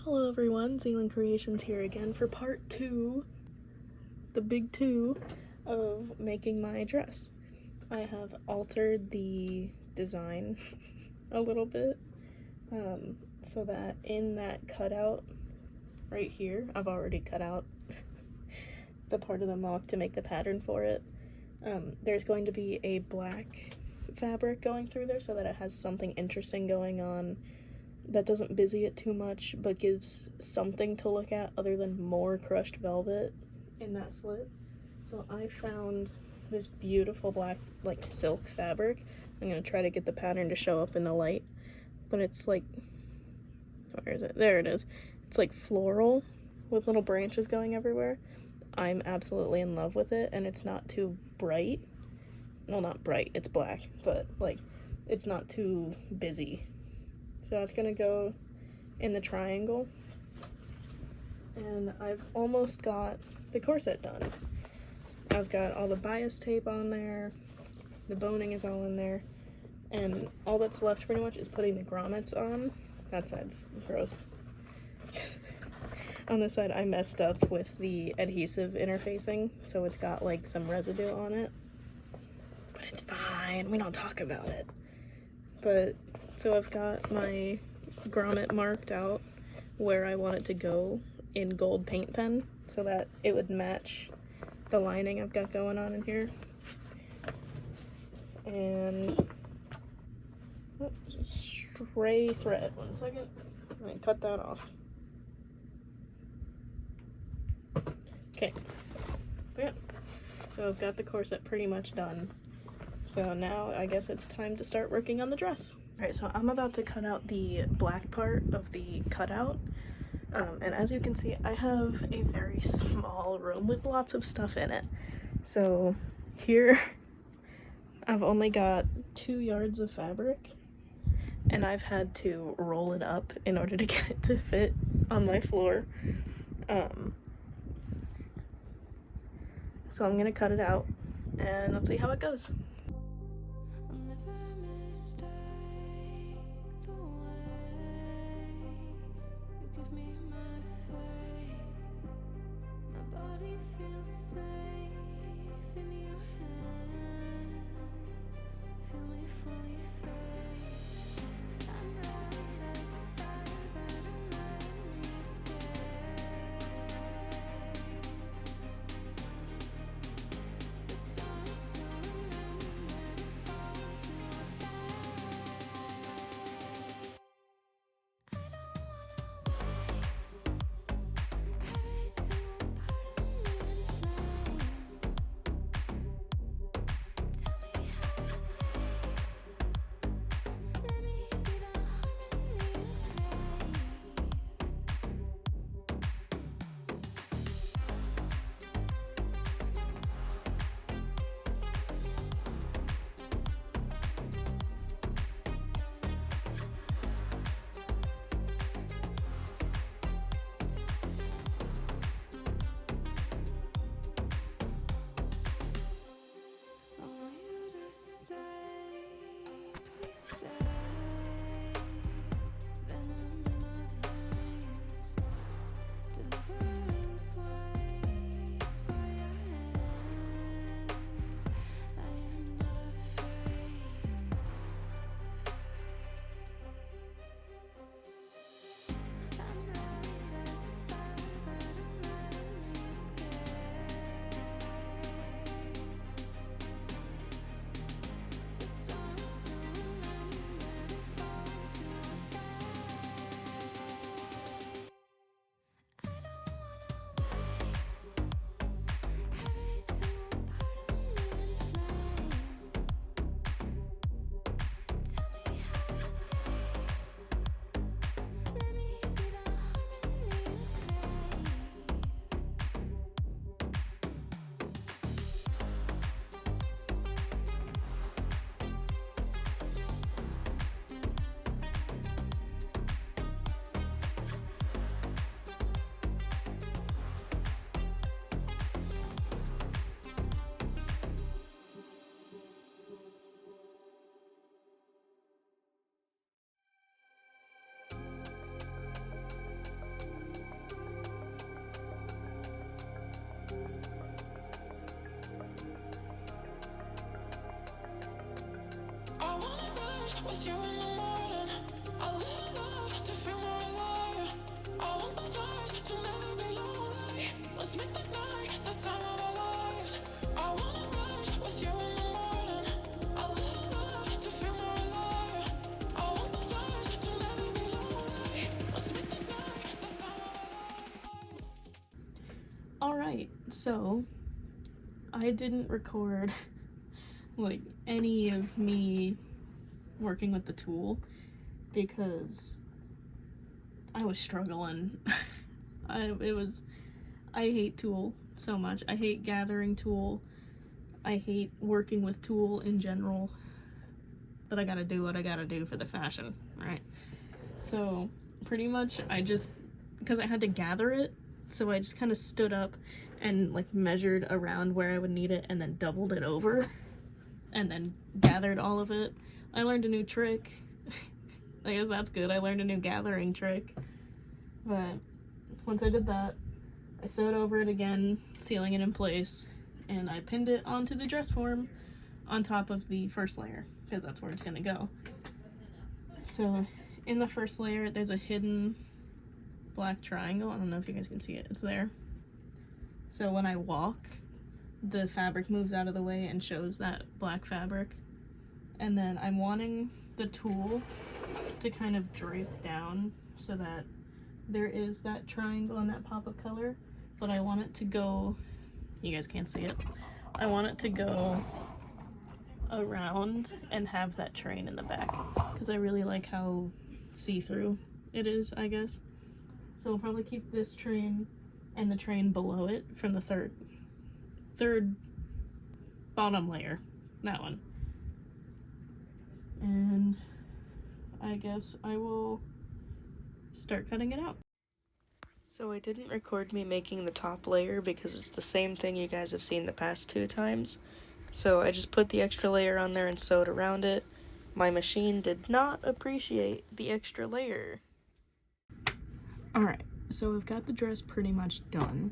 Hello everyone, Zealand Creations here again for part 2, the big 2, of making my dress. I have altered the design a little bit, so that in that cutout right here, I've already cut out the part of the mock to make the pattern for it. There's going to be a black fabric going through there so that it has something interesting going on that doesn't busy it too much, but gives something to look at other than more crushed velvet in that slit. So I found this beautiful black, like, silk fabric. I'm gonna try to get the pattern to show up in the light, but it's like, where is it? There it is. It's like floral with little branches going everywhere. I'm absolutely in love with it, and it's not too bright. Well, not bright, it's black, but like, it's not too busy. So that's gonna go in the triangle. And I've almost got the corset done. I've got all the bias tape on there, the boning is all in there, and all that's left pretty much is putting the grommets on. That side's gross. On this side I messed up with the adhesive interfacing, so it's got like some residue on it. But it's fine, we don't talk about it. But so I've got my grommet marked out where I want it to go in gold paint pen so that it would match the lining I've got going on in here. And stray thread, 1 second. All right, cut that off. Okay, yeah. So I've got the corset pretty much done. So now I guess it's time to start working on the dress. Alright, so I'm about to cut out the black part of the cutout. And as you can see, I have a very small room with lots of stuff in it. So here, I've only got 2 yards of fabric, and I've had to roll it up in order to get it to fit on my floor. So I'm gonna cut it out, and let's see how it goes. Alright, so I didn't record like any of me working with the tool because I was struggling. I hate tool so much. I hate gathering tool. I hate working with tool in general. But I gotta do what I gotta do for the fashion, right? So pretty much because I had to gather it, so I just kind of stood up and like measured around where I would need it and then doubled it over and then gathered all of it. I learned a new trick. I guess that's good. I learned a new gathering trick. But once I did that, I sewed over it again, sealing it in place, and I pinned it onto the dress form on top of the first layer because that's where it's gonna go. So in the first layer, there's a hidden black triangle. I don't know if you guys can see it. It's there. So when I walk, the fabric moves out of the way and shows that black fabric. And then I'm wanting the tool to kind of drape down so that there is that triangle and that pop of color, but I want it to go, you guys can't see it, I want it to go around and have that train in the back because I really like how see-through it is, I guess. So we'll probably keep this train and the train below it from the third bottom layer, that one. And I guess I will start cutting it out. So I didn't record me making the top layer because it's the same thing you guys have seen the past 2 times. So I just put the extra layer on there and sewed around it. My machine did not appreciate the extra layer. Alright, so we've got the dress pretty much done.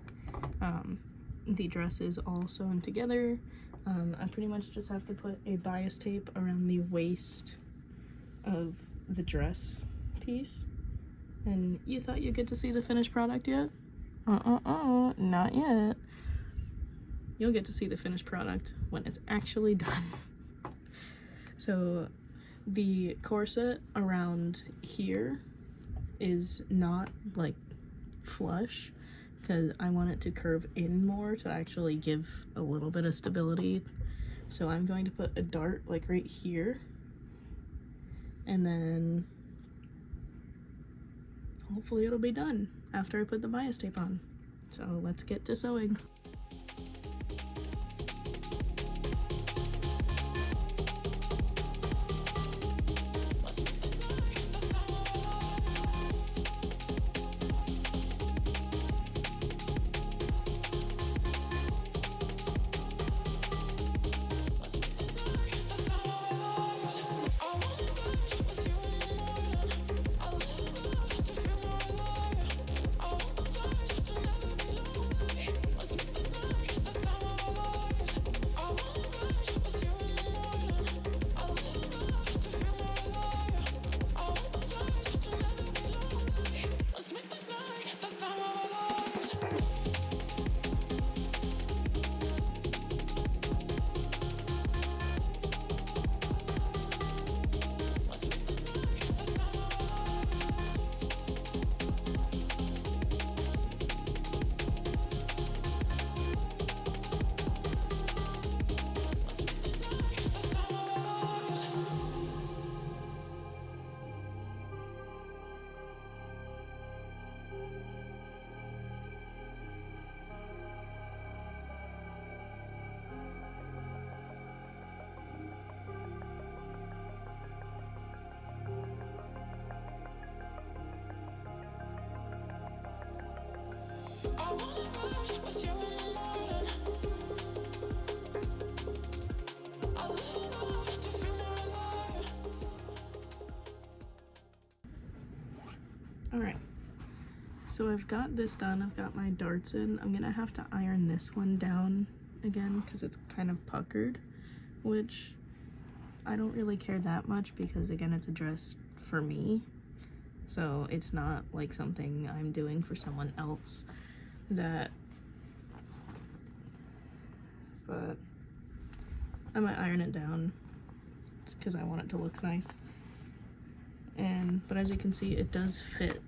The dress is all sewn together. I pretty much just have to put a bias tape around the waist of the dress piece. And you thought you'd get to see the finished product yet? Not yet. You'll get to see the finished product when it's actually done. So the corset around here is not like flush because I want it to curve in more to actually give a little bit of stability. So I'm going to put a dart like right here, and then hopefully it'll be done after I put the bias tape on. So let's get to sewing. Alright, so I've got this done. I've got my darts in. I'm gonna have to iron this one down again because it's kind of puckered, which I don't really care that much because again it's a dress for me, so it's not like something I'm doing for someone else. But I might iron it down just because I want it to look nice. But as you can see, it does fit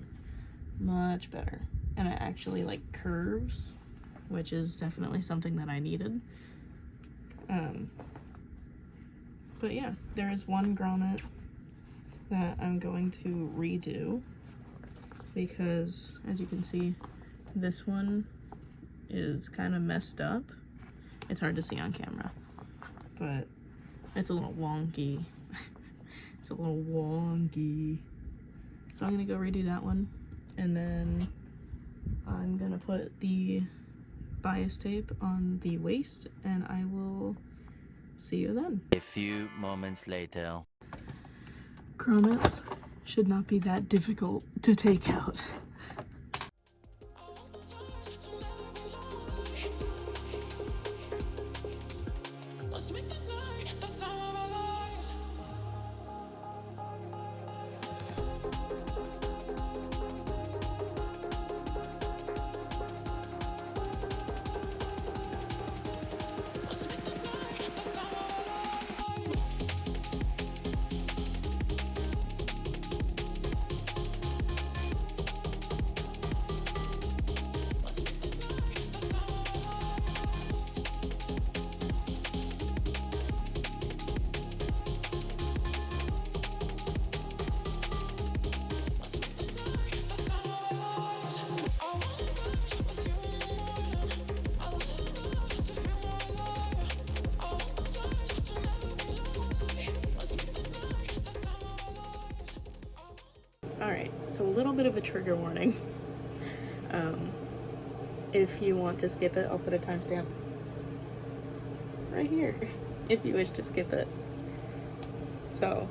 much better, and it actually like curves which is definitely something that I needed. But yeah, there is one grommet that I'm going to redo because, as you can see, this one is kind of messed up. It's hard to see on camera, but it's a little wonky. It's a little wonky. So I'm gonna go redo that one, and then I'm gonna put the bias tape on the waist, and I will see you then. A few moments later. Grommets should not be that difficult to take out. Alright, so a little bit of a trigger warning. If you want to skip it, I'll put a timestamp right here if you wish to skip it. So,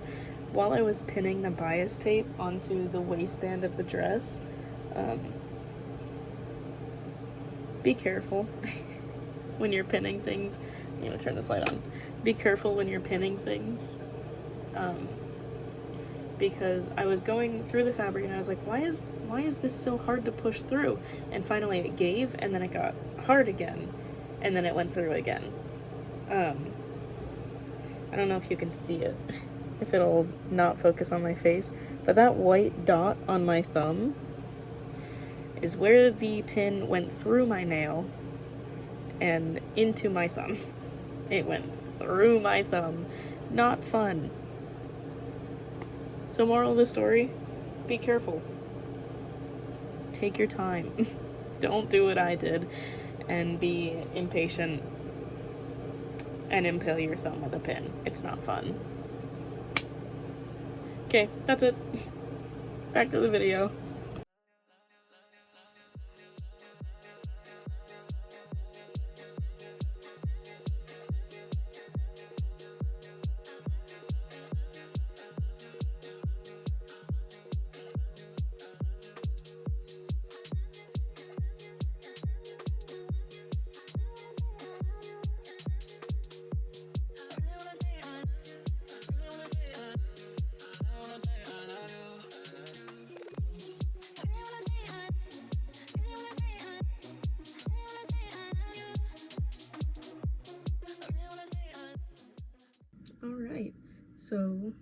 while I was pinning the bias tape onto the waistband of the dress, be careful when you're pinning things. I'm gonna turn this light on. Be careful when you're pinning things. Because I was going through the fabric and I was like, why is this so hard to push through? And finally it gave, and then it got hard again, and then it went through again. I don't know if you can see it, if it'll not focus on my face, but that white dot on my thumb is where the pin went through my nail and into my thumb. It went through my thumb. Not fun. So moral of the story, be careful. Take your time. Don't do what I did and be impatient and impale your thumb with a pin. It's not fun. Okay, that's it. Back to the video. Alright, so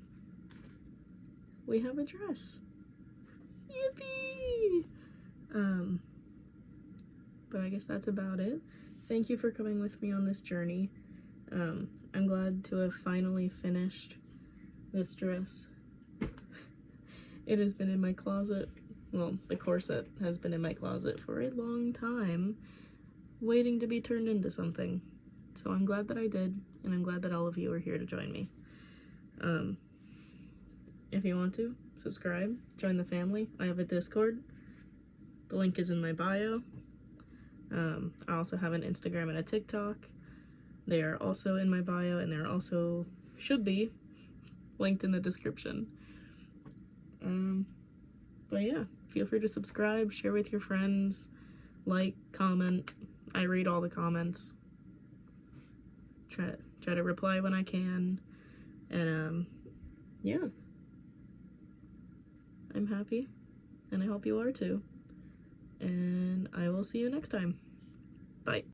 we have a dress. Yippee! But I guess that's about it. Thank you for coming with me on this journey. I'm glad to have finally finished this dress. It has been in my closet. Well, the corset has been in my closet for a long time, waiting to be turned into something. So I'm glad that I did, and I'm glad that all of you are here to join me. If you want to, subscribe, join the family. I have a Discord. The link is in my bio. I also have an Instagram and a TikTok. They are also in my bio, and they're also, should be, linked in the description. But yeah, feel free to subscribe, share with your friends, like, comment. I read all the comments. Try to reply when I can. And yeah. I'm happy, and I hope you are too. And I will see you next time. Bye.